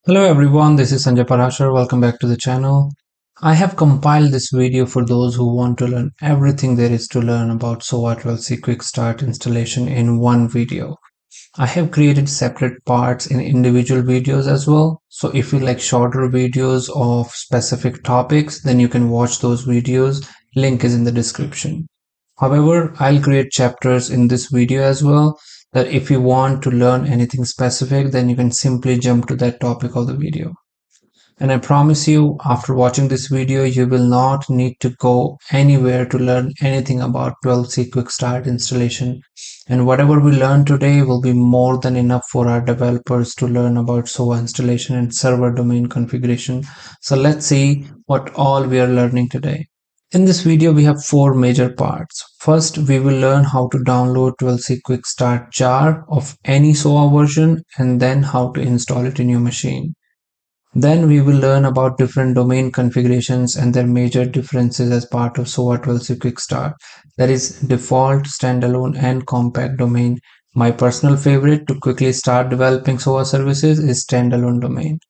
Hello everyone, this is Sanjay Parashar. Welcome back to the channel. I have compiled this video for those who want to learn everything there is to learn about SOA 12C QuickStart installation in one video. I have created separate parts in individual videos as well. So if you like shorter videos of specific topics, then you can watch those videos. Link is in the description. However, I'll create chapters in this video as well, that if you want to learn anything specific, then you can simply jump to that topic of the video. And I promise you, after watching this video, you will not need to go anywhere to learn anything about 12C QuickStart installation. And whatever we learn today will be more than enough for our developers to learn about SOA installation and server domain configuration. So let's see what all we are learning today. In this video, we have four major parts. First, we will learn how to download 12C QuickStart jar of any SOA version and then how to install it in your machine. Then we will learn about different domain configurations and their major differences as part of SOA 12C QuickStart. That is default, standalone, and compact domain. My personal favorite to quickly start developing SOA services is standalone domain.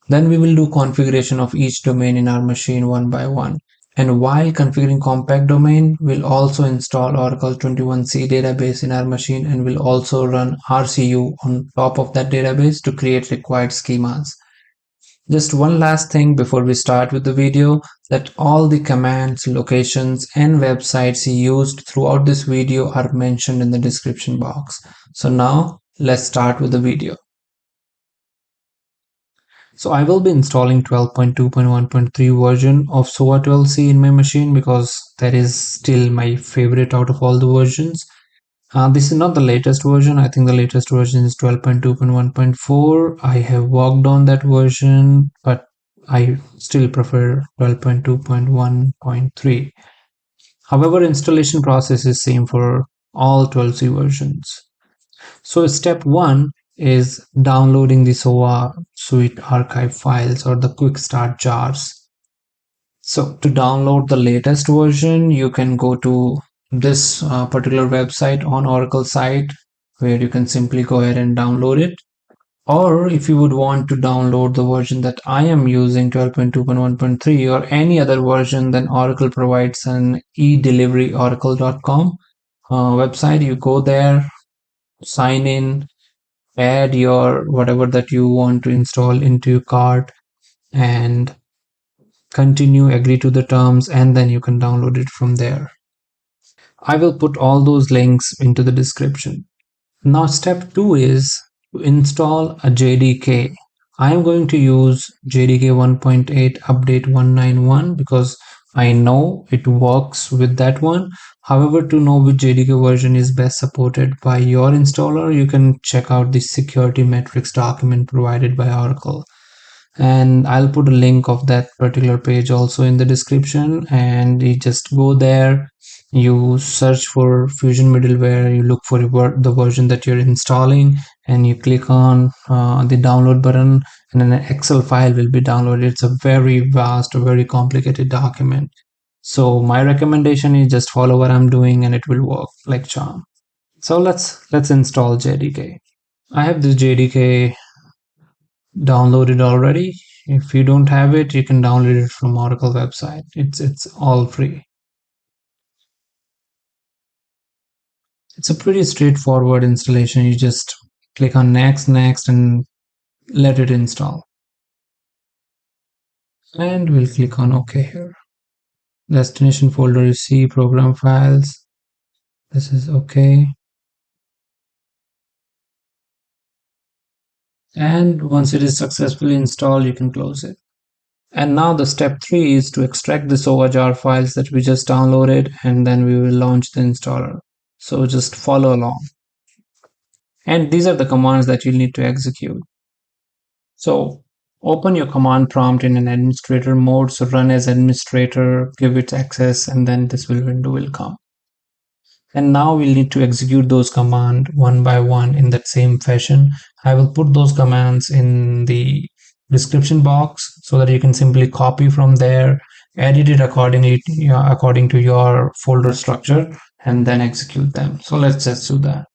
Then we will do configuration of each domain in our machine one by one. And while configuring compact domain, we'll also install Oracle 21C database in our machine and we'll also run RCU on top of that database to create required schemas. Just one last thing before we start with the video, that all the commands, locations, and websites used throughout this video are mentioned in the description box. So now let's start with the video. So I will be installing 12.2.1.3 version of SOA 12C in my machine because that is still my favorite out of all the versions. This is not the latest version. I think the latest version is 12.2.1.4. I have worked on that version, but I still prefer 12.2.1.3. However, installation process is same for all 12C versions. So step 1 is downloading the SOA suite archive files or the QuickStart jars. So to download the latest version, you can go to this particular website on Oracle site where you can simply go ahead and download it. Or if you would want to download the version that I am using, 12.2.1.3 or any other version, then Oracle provides an e-delivery oracle.com website. You go there, sign in, add your whatever that you want to install into your cart and continue, agree to the terms, and then you can download it from there. I will put all those links into the description. Now step 2 is to install a JDK. I am going to use JDK 1.8 update 191 because I know it works with that one. However, to know which JDK version is best supported by your installer, you can check out the security metrics document provided by Oracle. And I'll put a link of that particular page also in the description, and you just go there, you search for Fusion middleware, you look for the version that you're installing, and you click on the download button, and an Excel file will be downloaded. It's a very vast, very complicated document. So my recommendation is just follow what I'm doing and it will work like charm. So let's install JDK. I have this JDK downloaded already. If you don't have it, you can download it from Oracle website. It's all free. It's a pretty straightforward installation. You just click on next and let it install. And we'll click on OK here. Destination folder is C, program files. This is OK. And once it is successfully installed, you can close it. And now the step 3 is to extract the SOA jar files that we just downloaded, and then we will launch the installer. So just follow along. And these are the commands that you'll need to execute. So open your command prompt in an administrator mode. So run as administrator, give it access, and then this window will come. And now we'll need to execute those commands one by one in that same fashion. I will put those commands in the description box so that you can simply copy from there, edit it according to your folder structure, and then execute them. So let's just do that.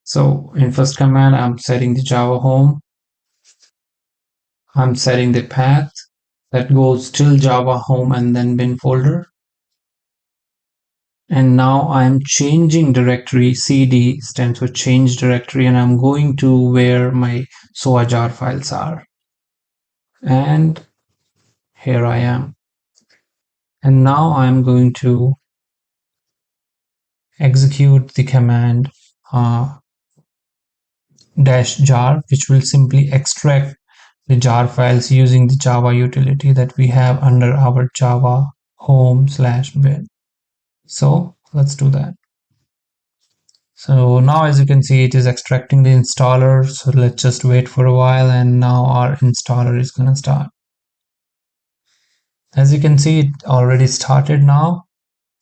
So in first command, I'm setting the Java home. I'm setting the path that goes till Java home and then bin folder. And now I'm changing directory. CD stands for change directory, and I'm going to where my SOA jar files are. And here I am. And now I'm going to execute the command -jar, which will simply extract the jar files using the Java utility that we have under our Java home/bin. So let's do that. So now, as you can see, it is extracting the installer. So let's just wait for a while, and now our installer is going to start. As you can see, it already started now.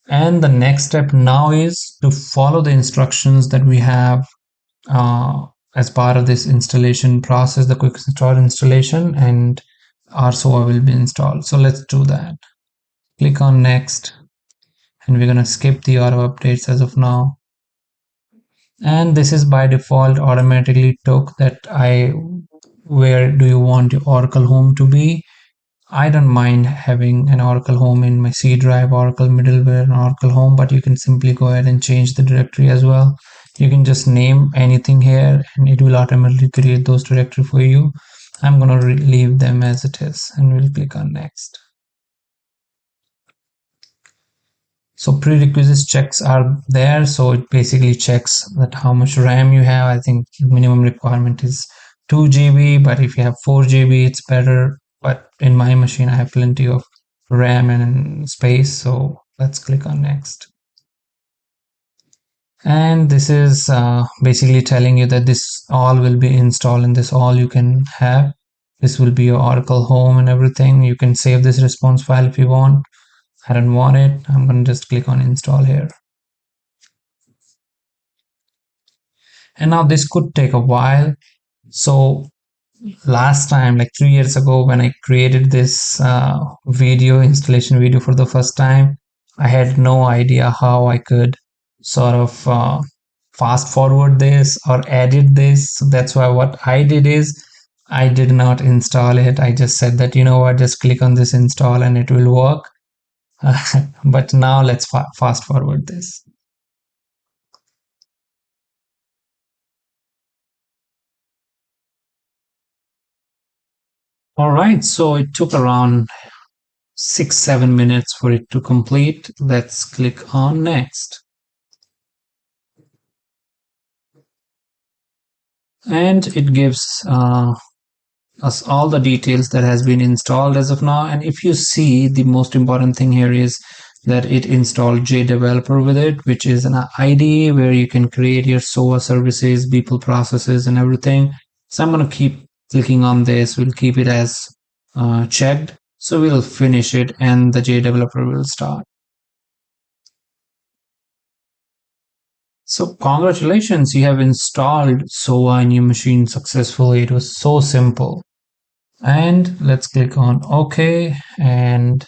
And the next step now is to follow the instructions that we have as part of this installation process, the QuickStart installation, and our SOA will be installed. So let's do that. Click on next, and we're going to skip the auto updates as of now. And this is by default automatically took that where do you want your Oracle home to be. I don't mind having an Oracle home in my C drive, Oracle middleware, and Oracle home, but you can simply go ahead and change the directory as well. You can just name anything here and it will automatically create those directory for you. I'm going to leave them as it is, and we'll click on next. So prerequisites checks are there. So it basically checks that how much RAM you have. I think minimum requirement is 2 GB, but if you have 4 GB, it's better. But in my machine, I have plenty of RAM and space. So let's click on next. And this is basically telling you that this all will be installed, and this all you can have. This will be your Oracle home and everything. You can save this response file if you want. I don't want it. I'm going to just click on install here. And now this could take a while. So last time, like 3 years ago, when I created this installation video for the first time, I had no idea how I could sort of fast forward this or edit this. So that's why what I did is I did not install it. I just said that, you know what, just click on this install and it will work. But now let's fast forward this. All right, so it took around 6-7 minutes for it to complete. Let's click on next. And it gives us all the details that has been installed as of now. And if you see, the most important thing here is that it installed JDeveloper with it, which is an IDE where you can create your SOA services, people processes, and everything. So I'm going to keep clicking on this. We'll keep it as checked. So we'll finish it and the JDeveloper will start. So congratulations, you have installed SOA in your machine successfully. It was so simple. And let's click on OK and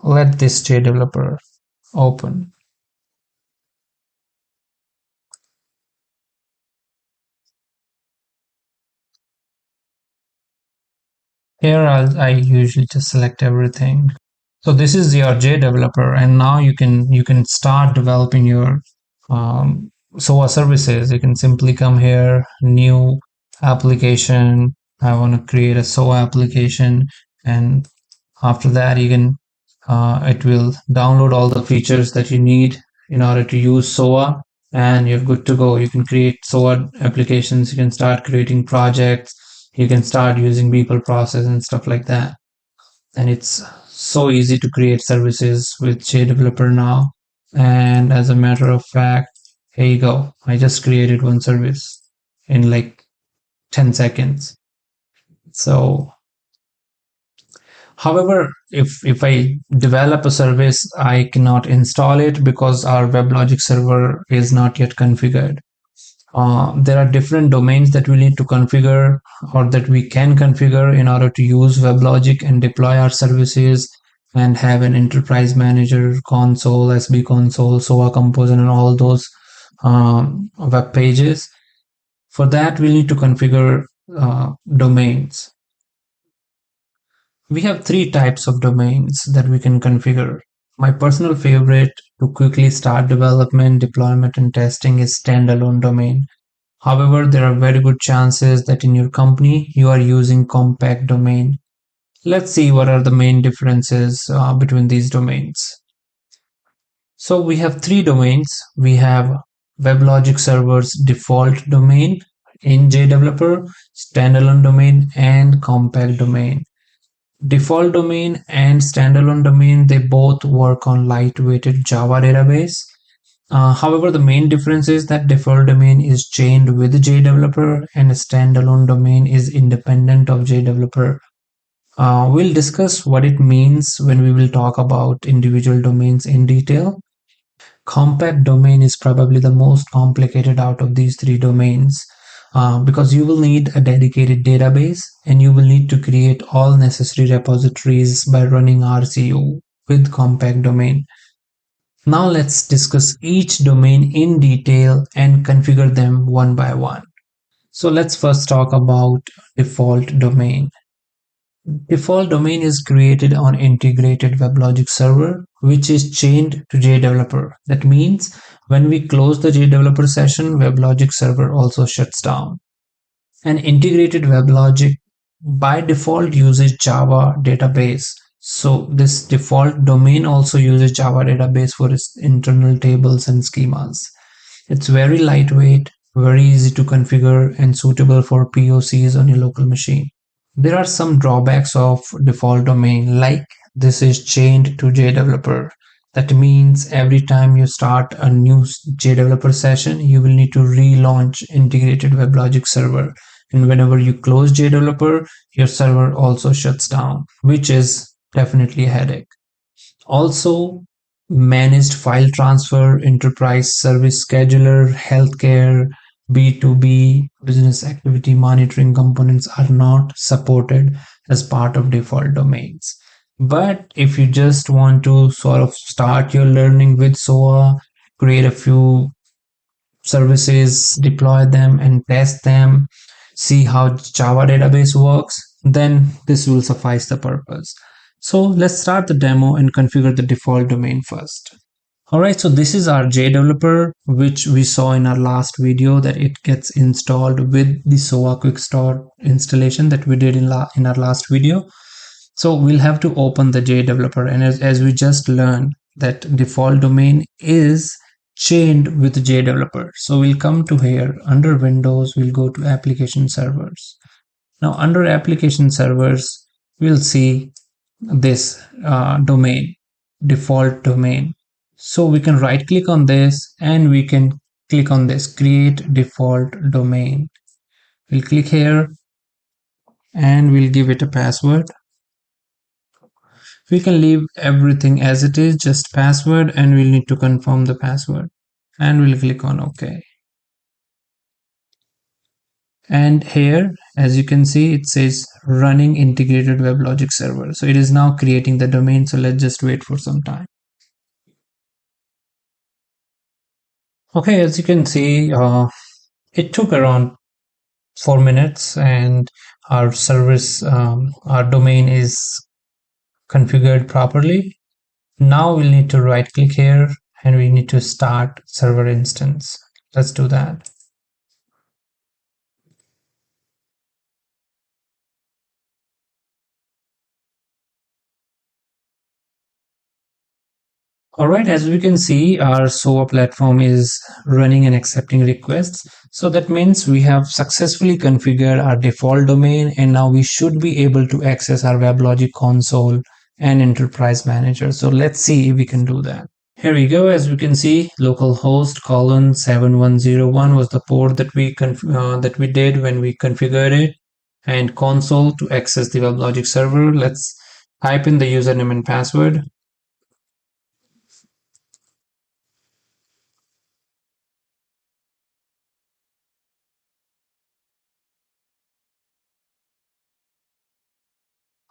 let this JDeveloper open. Here I usually just select everything. So this is your JDeveloper, and now you can start developing your SOA services. You can simply come here, new application. I want to create a SOA application, and after that you can it will download all the features that you need in order to use SOA, and you're good to go. You can create SOA applications. You can start creating projects. You can start using people process and stuff like that. And it's so easy to create services with JDeveloper now. And as a matter of fact, here you go. I just created one service in like 10 seconds. So however, if I develop a service, I cannot install it because our WebLogic server is not yet configured. There are different domains that we need to configure or that we can configure in order to use WebLogic and deploy our services and have an enterprise manager console, SB console, SOA composer, and all those web pages. For that, we need to configure domains. We have three types of domains that we can configure. My personal favorite to quickly start development, deployment, and testing is standalone domain. However, there are very good chances that in your company you are using compact domain. Let's see what are the main differences between these domains. So we have three domains. We have WebLogic Server's default domain in JDeveloper, standalone domain, and compact domain. Default domain and standalone domain, they both work on lightweighted Java database. However, the main difference is that default domain is chained with JDeveloper and a standalone domain is independent of JDeveloper. We'll discuss what it means when we will talk about individual domains in detail. Compact domain is probably the most complicated out of these three domains because you will need a dedicated database and you will need to create all necessary repositories by running RCU with compact domain. Now let's discuss each domain in detail and configure them one by one. So let's first talk about default domain. Default domain is created on integrated WebLogic server, which is chained to JDeveloper. That means when we close the JDeveloper session, WebLogic server also shuts down. An integrated WebLogic by default uses Java database. So this default domain also uses Java database for its internal tables and schemas. It's very lightweight, very easy to configure, and suitable for POCs on your local machine. There are some drawbacks of default domain, like this is chained to JDeveloper. That means every time you start a new JDeveloper session, you will need to relaunch integrated WebLogic server. And whenever you close JDeveloper, your server also shuts down, which is definitely a headache. Also, managed file transfer, enterprise service scheduler, healthcare, B2B, business activity monitoring components are not supported as part of default domains. But if you just want to sort of start your learning with SOA, create a few services, deploy them and test them, see how Java database works, then this will suffice the purpose. So let's start the demo and configure the default domain first. Alright, so this is our JDeveloper, which we saw in our last video that it gets installed with the SOA QuickStart installation that we did in our last video. So we'll have to open the JDeveloper, and as we just learned that default domain is chained with JDeveloper. So we'll come to here under Windows, we'll go to application servers. Now under application servers, we'll see this domain, default domain. So we can right click on this and we can click on this create default domain. We'll click here and we'll give it a password. We can leave everything as it is, just password, and we'll need to confirm the password and we'll click on OK. And here, as you can see, it says running integrated WebLogic server. So it is now creating the domain. So let's just wait for some time. Okay, as you can see, it took around 4 minutes and our service, our domain is configured properly. Now we'll need to right click here and we need to start server instance. Let's do that. All right, as we can see, our SOA platform is running and accepting requests. So that means we have successfully configured our default domain, and now we should be able to access our WebLogic console and enterprise manager. So let's see if we can do that. Here we go. As we can see, localhost colon 7101 was the port that we did when we configured it, and console to access the WebLogic server. Let's type in the username and password.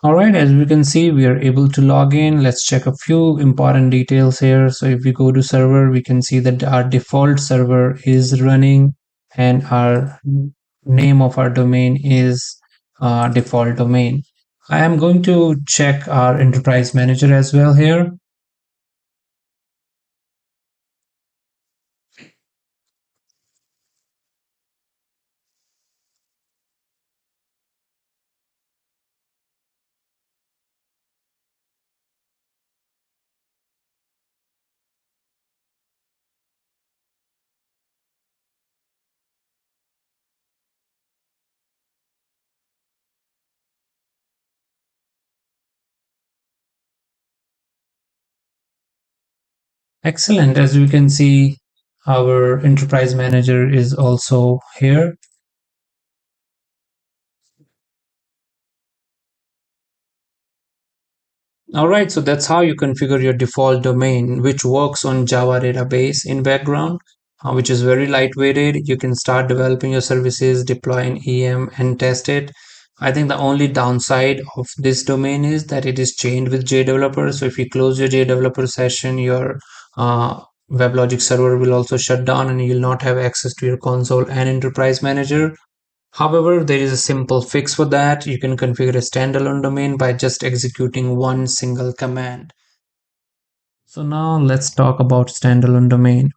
All right, as we can see, we are able to log in. Let's check a few important details here. So if we go to server, we can see that our default server is running and our name of our domain is default domain. I am going to check our enterprise manager as well here. Excellent. As you can see, our enterprise manager is also here. All right, so that's how you configure your default domain, which works on Java database in background, which is very lightweighted. You can start developing your services, deploy an EM, and test it. I think the only downside of this domain is that it is chained with JDeveloper. So if you close your JDeveloper session, your WebLogic server will also shut down, and you'll not have access to your console and enterprise manager. However, there is a simple fix for that. You can configure a standalone domain by just executing one single command. So now let's talk about standalone domain.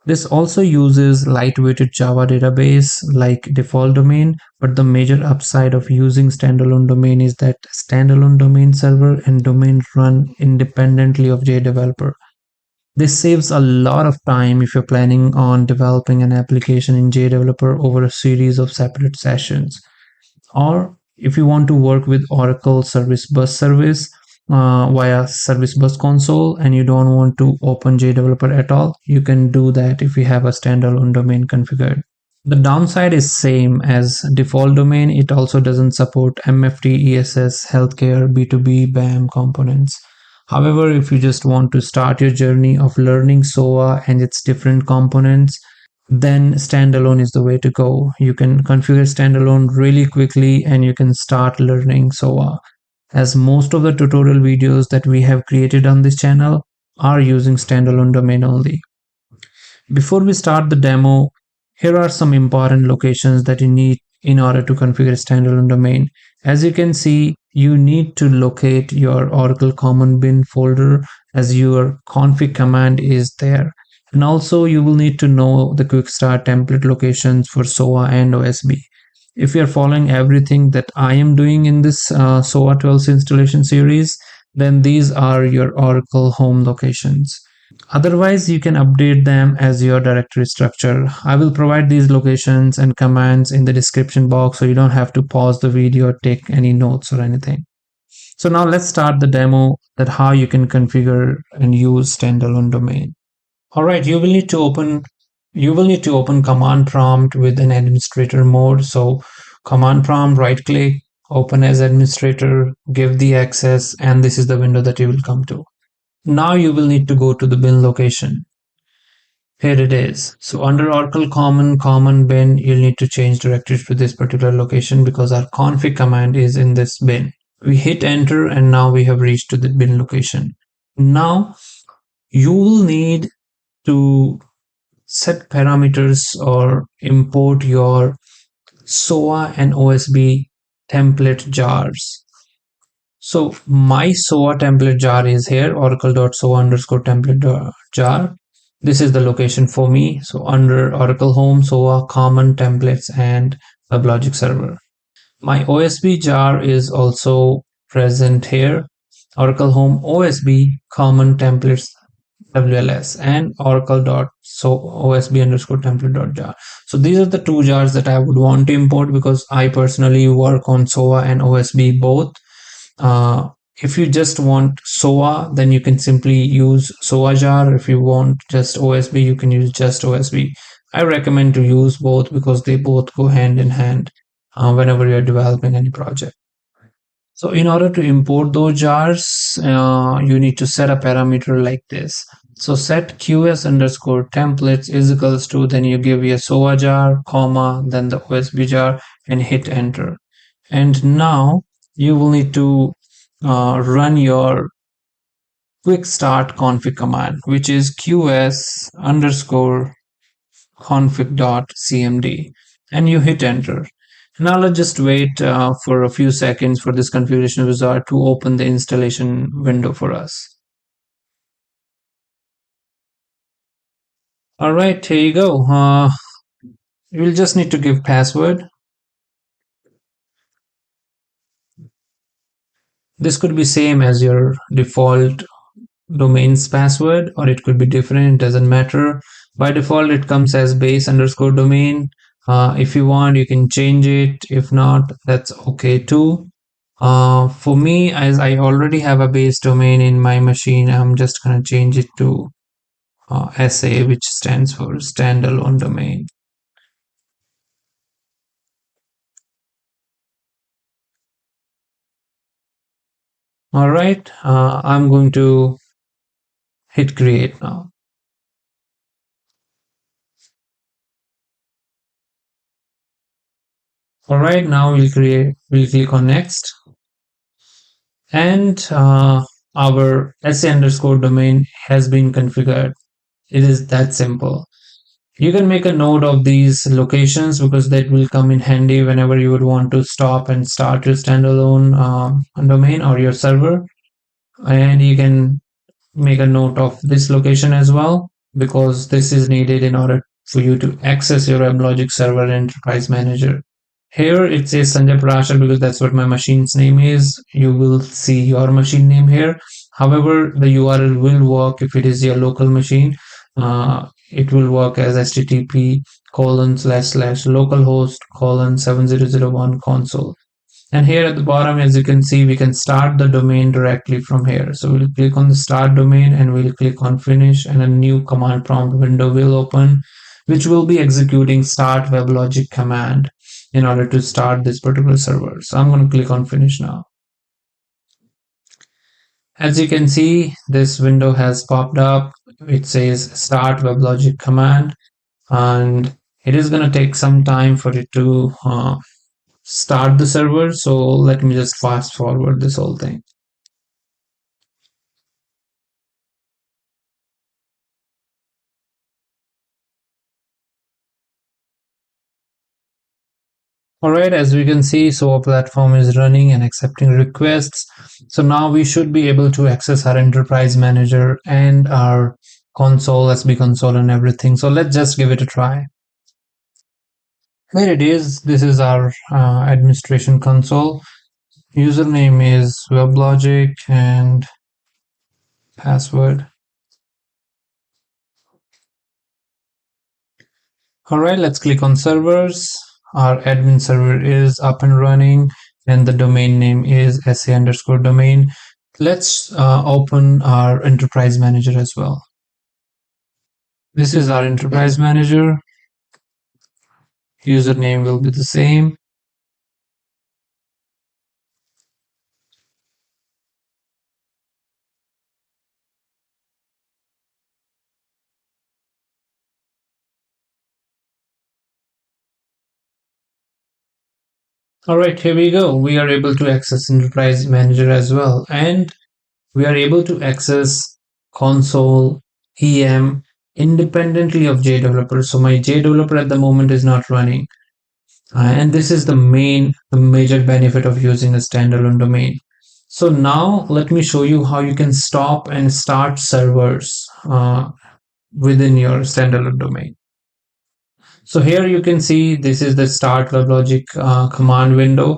This also uses lightweighted Java database like default domain, but the major upside of using standalone domain is that standalone domain server and domain run independently of JDeveloper. This saves a lot of time if you're planning on developing an application in JDeveloper over a series of separate sessions. Or if you want to work with Oracle Service Bus service via Service Bus console and you don't want to open JDeveloper at all, you can do that if you have a standalone domain configured. The downside is same as default domain. It also doesn't support MFT, ESS, healthcare, B2B, BAM components. However, if you just want to start your journey of learning SOA and its different components, then standalone is the way to go. You can configure standalone really quickly and you can start learning SOA, as most of the tutorial videos that we have created on this channel are using standalone domain only. Before we start the demo, here are some important locations that you need in order to configure a standalone domain. As you can see, you need to locate your Oracle Common Bin folder as your config command is there. And also you will need to know the QuickStart template locations for SOA and OSB. If you're following everything that I am doing in this SOA 12C installation series, then these are your Oracle home locations. Otherwise, you can update them as your directory structure. I will provide these locations and commands in the description box so you don't have to pause the video or take any notes or anything. So now let's start the demo that how you can configure and use standalone domain. All right, you will need to open command prompt with an administrator mode. So command prompt, right click, open as administrator, give the access, and this is the window that you will come to. Now you will need to go to the bin location. Here it is. So under Oracle common bin, you'll need to change directory to this particular location because our config command is in this bin. We hit enter and now we have reached to the bin location. Now you will need to set parameters or import your SOA and OSB template jars. So my SOA template jar is here, oracle.soa underscore template jar. This is the location for me. So under Oracle Home, SOA, Common Templates, and WebLogic Server. My OSB jar is also present here. Oracle Home OSB, Common Templates, WLS, and oracle.osb underscore template.jar. So these are the two jars that I would want to import because I personally work on SOA and OSB both. If you just want SOA, then you can simply use SOA jar. If you want just OSB, you can use just OSB. I recommend to use both because they both go hand in hand whenever you're developing any project. So in order to import those jars, you need to set a parameter like this. So set qs underscore templates is equals to, then you give a SOA jar, comma, then the OSB jar, and hit enter. And now you will need to run your QuickStart config command, which is qs underscore config.cmd, and you hit enter. Now let's just wait for a few seconds for this configuration wizard to open the installation window for us. All right, here you go. You'll just need to give password. This could be same as your default domain's password, or it could be different. It doesn't matter. By default, it comes as base underscore domain. If you want, you can change it. If not, that's okay too. For me, as I already have a base domain in my machine, I'm just gonna change it to SA, which stands for standalone domain. All right, I'm going to hit create now. All right, now we'll click on next, and our SA underscore domain has been configured. It is that simple. You can make a note of these locations because that will come in handy whenever you would want to stop and start your standalone domain or your server. And you can make a note of this location as well because this is needed in order for you to access your WebLogic server and enterprise manager. Here it says Sanjay Parashar because that's what my machine's name is. You will see your machine name here. However, the URL will work if it is your local machine. It will work as http colon slash slash localhost colon 7001 console. And here at the bottom, as you can see, we can start the domain directly from here. So we'll click on the start domain and we'll click on finish, and a new command prompt window will open, which will be executing start WebLogic command in order to start this particular server. So I'm going to click on finish now. As you can see, this window has popped up. It says start WebLogic command, and it is going to take some time for it to start the server. So let me just fast forward this whole thing. All right, as we can see, SOA platform is running and accepting requests. So now we should be able to access our enterprise manager and our console, SB console and everything. So let's just give it a try. Here it is. This is our administration console. Username is WebLogic and password. All right, let's click on servers. Our admin server is up and running, and the domain name is SA underscore domain. Let's open our enterprise manager as well. This is our enterprise manager. Username will be the same. All right, here we go. We are able to access enterprise manager as well, and we are able to access console EM independently of JDeveloper. So my JDeveloper at the moment is not running. And this is the major benefit of using a standalone domain. So now let me show you how you can stop and start servers within your standalone domain. So here you can see this is the start WebLogic command window.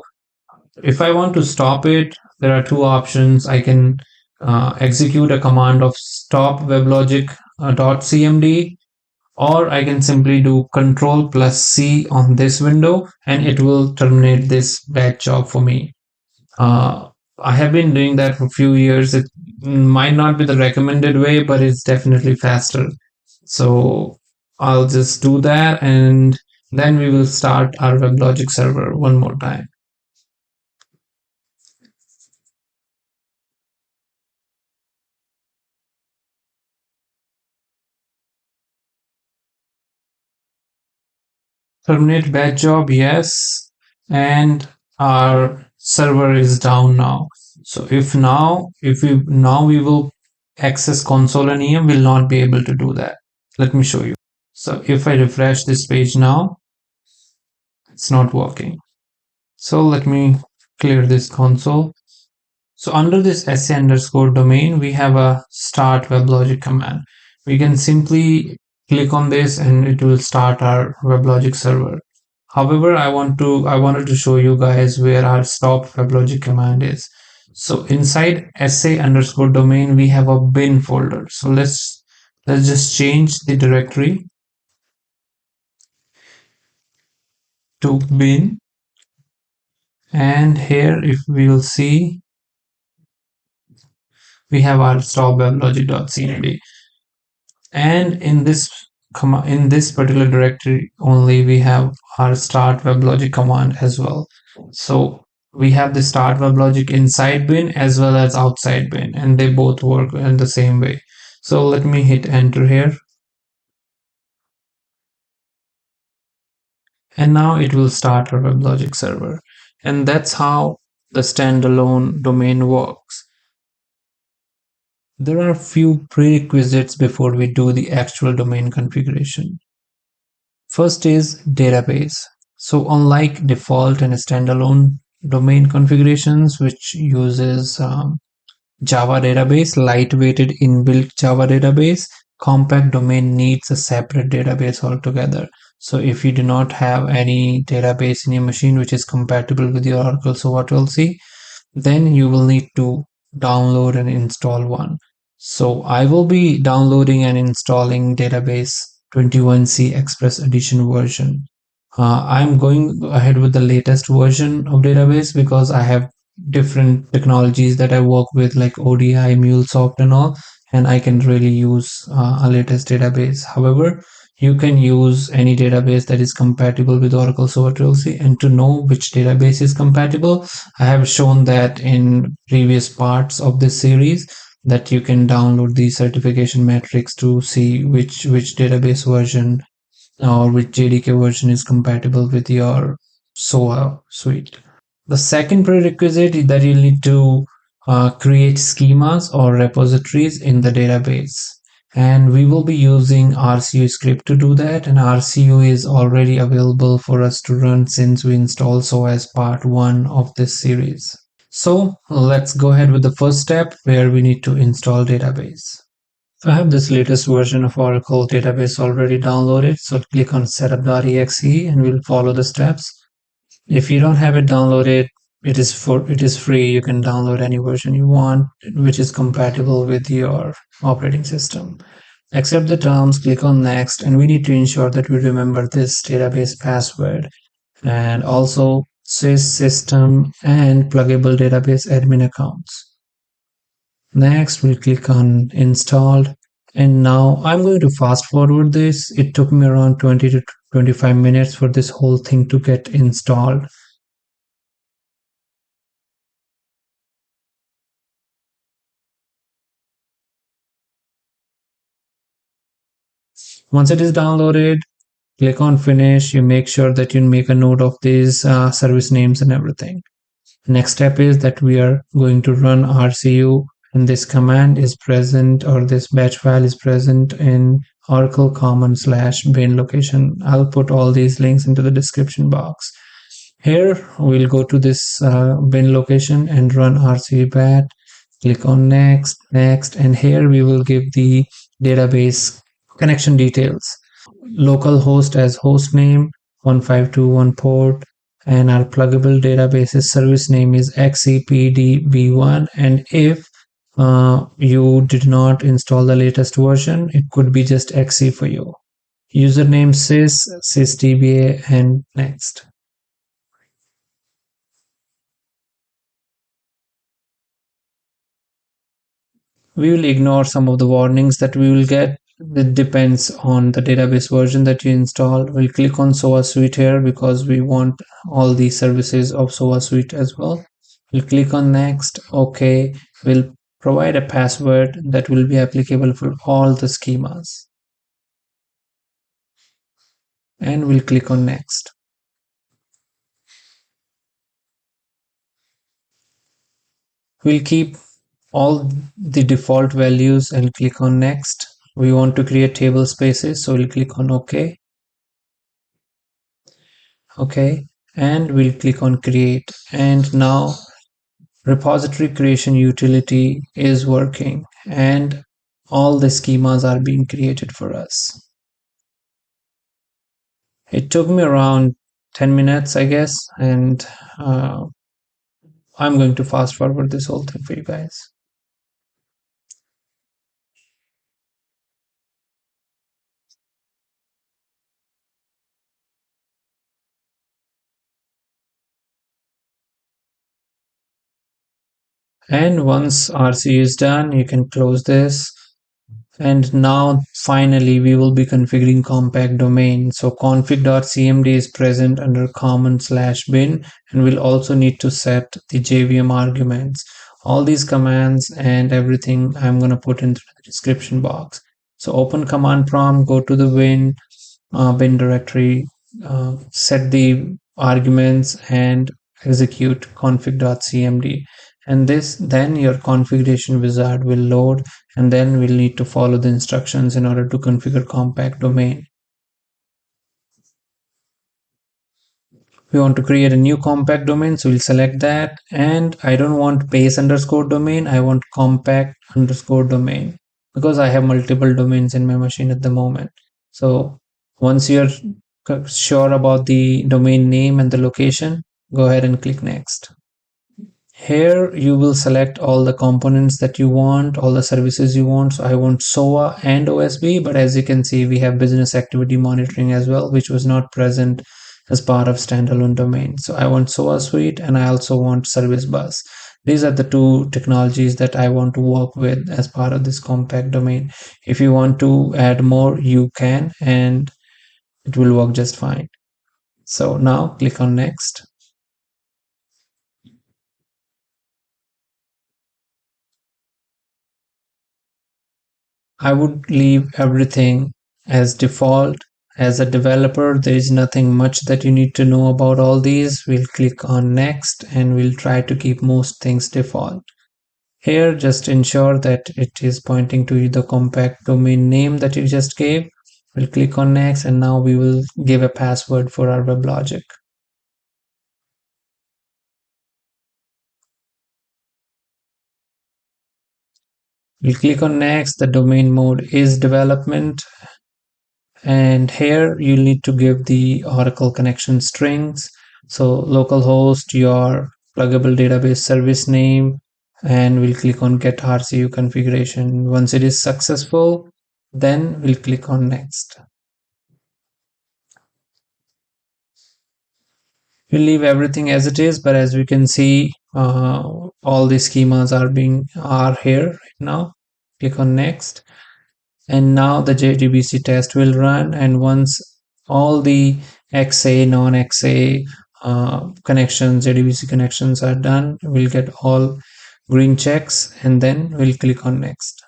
If I want to stop it, there are two options. I can execute a command of stop WebLogic.cmd, or I can simply do Control plus C on this window and it will terminate this batch job for me. I have been doing that for a few years. It might not be the recommended way, but it's definitely faster. So I'll just do that, and then we will start our WebLogic server one more time. Terminate batch job, yes, and our server is down now. So if we will access console and EM, will not be able to do that. Let me show you. So if I refresh this page now, it's not working. So let me clear this console. So under this SA underscore domain, we have a start WebLogic command. We can simply click on this and it will start our WebLogic server. However, I wanted to show you guys where our stop WebLogic command is. So inside SA underscore domain, we have a bin folder. So let's just change the directory to bin. And here, if we'll see, we have our stop weblogic.cmd. And in this particular directory only, we have our start weblogic command as well. So we have the start weblogic inside bin as well as outside bin, and they both work in the same way. So let me hit enter here, and now it will start our weblogic server. And that's how the standalone domain works. There are a few prerequisites before we do the actual domain configuration. First is database. So unlike default and standalone domain configurations, which uses Java database, lightweighted inbuilt Java database, compact domain needs a separate database altogether. So if you do not have any database in your machine which is compatible with your Oracle SOA 12C, then you will need to download and install one. So I will be downloading and installing database 21C Express Edition version. I'm going ahead with the latest version of database because I have different technologies that I work with, like ODI, MuleSoft, and all, and I can really use a latest database. However, you can use any database that is compatible with Oracle SOA 12C. And to know which database is compatible, I have shown that in previous parts of this series, that you can download the certification metrics to see which database version or which JDK version is compatible with your SOA suite. The second prerequisite is that you need to create schemas or repositories in the database. And we will be using RCU script to do that. And RCU is already available for us to run since we installed SOA as part 1 of this series. So let's go ahead with the first step where we need to install database. So I have this latest version of Oracle database already downloaded. So click on setup.exe and we'll follow the steps. If you don't have it downloaded, it is free. You can download any version you want, which is compatible with your operating system. Accept the terms, click on next, and we need to ensure that we remember this database password and also sys system and pluggable database admin accounts. Next, we'll click on installed. And now I'm going to fast forward this. It took me around 20 to 25 minutes for this whole thing to get installed. Once it is downloaded, click on finish. You make sure that you make a note of these service names and everything. Next step is that we are going to run RCU, and this command is present, or this batch file is present in Oracle common / bin location. I'll put all these links into the description box. Here we'll go to this bin location and run RCU bat. Click on next, and here we will give the database connection details. Local host as host name, 1521 port, and our pluggable databases service name is xepdb1. And if you did not install the latest version, it could be just xe for you. Username sysdba, and next. We will ignore some of the warnings that we will get. It depends on the database version that you install. We'll click on SOA Suite here because we want all the services of SOA Suite as well. We'll click on next. Okay. We'll provide a password that will be applicable for all the schemas. And we'll click on next. We'll keep all the default values and click on next. We want to create table spaces, so we'll click on OK. Okay, and we'll click on create. And now repository creation utility is working and all the schemas are being created for us. It took me around 10 minutes, I guess, and I'm going to fast forward this whole thing for you guys. And once RC is done, you can close this. And now finally we will be configuring compact domain. So config.cmd is present under common/bin, and we'll also need to set the JVM arguments. All these commands and everything I'm going to put into the description box. So open command prompt, go to the bin directory, set the arguments and execute config.cmd. And then your configuration wizard will load, and then we'll need to follow the instructions in order to configure compact domain. We want to create a new compact domain, so we'll select that. And I don't want base_domain, I want compact_domain because I have multiple domains in my machine at the moment. So once you're sure about the domain name and the location, go ahead and click next. Here you will select all the components that you want, all the services you want. So I want SOA and OSB, but as you can see, we have business activity monitoring as well, which was not present as part of standalone domain. So I want SOA suite and I also want service bus. These are the two technologies that I want to work with as part of this compact domain. If you want to add more, you can, and it will work just fine. So now click on next. I would leave everything as default. As a developer, there is nothing much that you need to know about all these. We'll click on next and we'll try to keep most things default. Here, just ensure that it is pointing to the compact domain name that you just gave. We'll click on next, and now we will give a password for our WebLogic. We'll click on next. The domain mode is development. And here you'll need to give the Oracle connection strings. So localhost, your pluggable database service name, and we'll click on get RCU configuration. Once it is successful, then we'll click on next. We'll leave everything as it is, but as we can see, all the schemas are here right now. Click on next. And now the JDBC test will run, and once all the XA, non-XA connections, JDBC connections are done, we'll get all green checks, and then we'll click on next.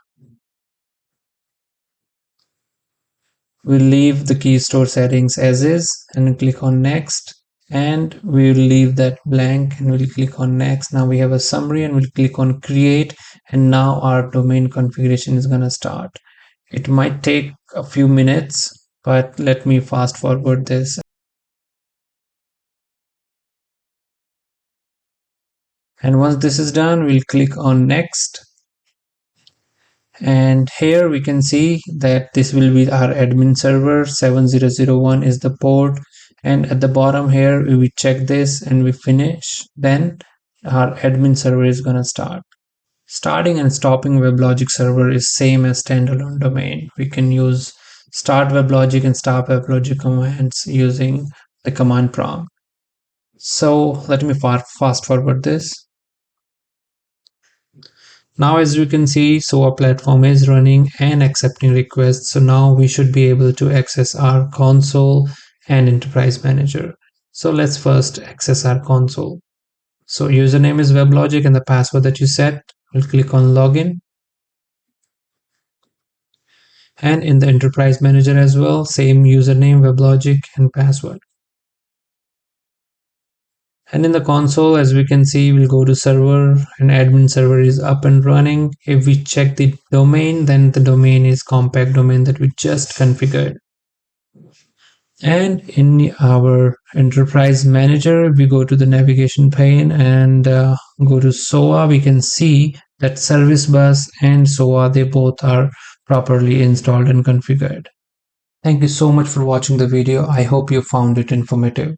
We'll leave the key store settings as is and click on next, and we'll leave that blank and we'll click on next. Now we have a summary and we'll click on create, and now our domain configuration is going to start. It might take a few minutes, but let me fast forward this. And once this is done, we'll click on next. And here we can see that this will be our admin server. 7001 is the port. And at the bottom here, we check this and we finish. Then our admin server is going to start. Starting and stopping WebLogic server is same as standalone domain. We can use start WebLogic and stop WebLogic commands using the command prompt. So let me fast forward this. Now as you can see, SOA platform is running and accepting requests. So now we should be able to access our console and enterprise manager. So let's first access our console. So username is WebLogic and the password that you set. We'll click on login. And in the enterprise manager as well, same username, WebLogic, and password. And in the console, as we can see, we'll go to server and admin server is up and running. If we check the domain, then the domain is compact domain that we just configured. And in our enterprise manager, we go to the navigation pane and go to SOA. We can see that service bus and SOA, they both are properly installed and configured. Thank you so much for watching the video. I hope you found it informative.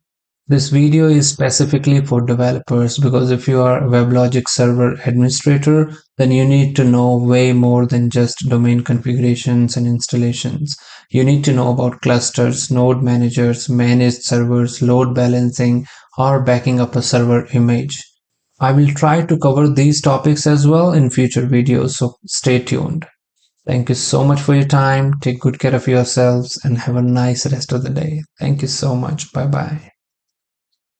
This video is specifically for developers because if you are a WebLogic server administrator, then you need to know way more than just domain configurations and installations. You need to know about clusters, node managers, managed servers, load balancing, or backing up a server image. I will try to cover these topics as well in future videos, so stay tuned. Thank you so much for your time. Take good care of yourselves and have a nice rest of the day. Thank you so much. Bye bye.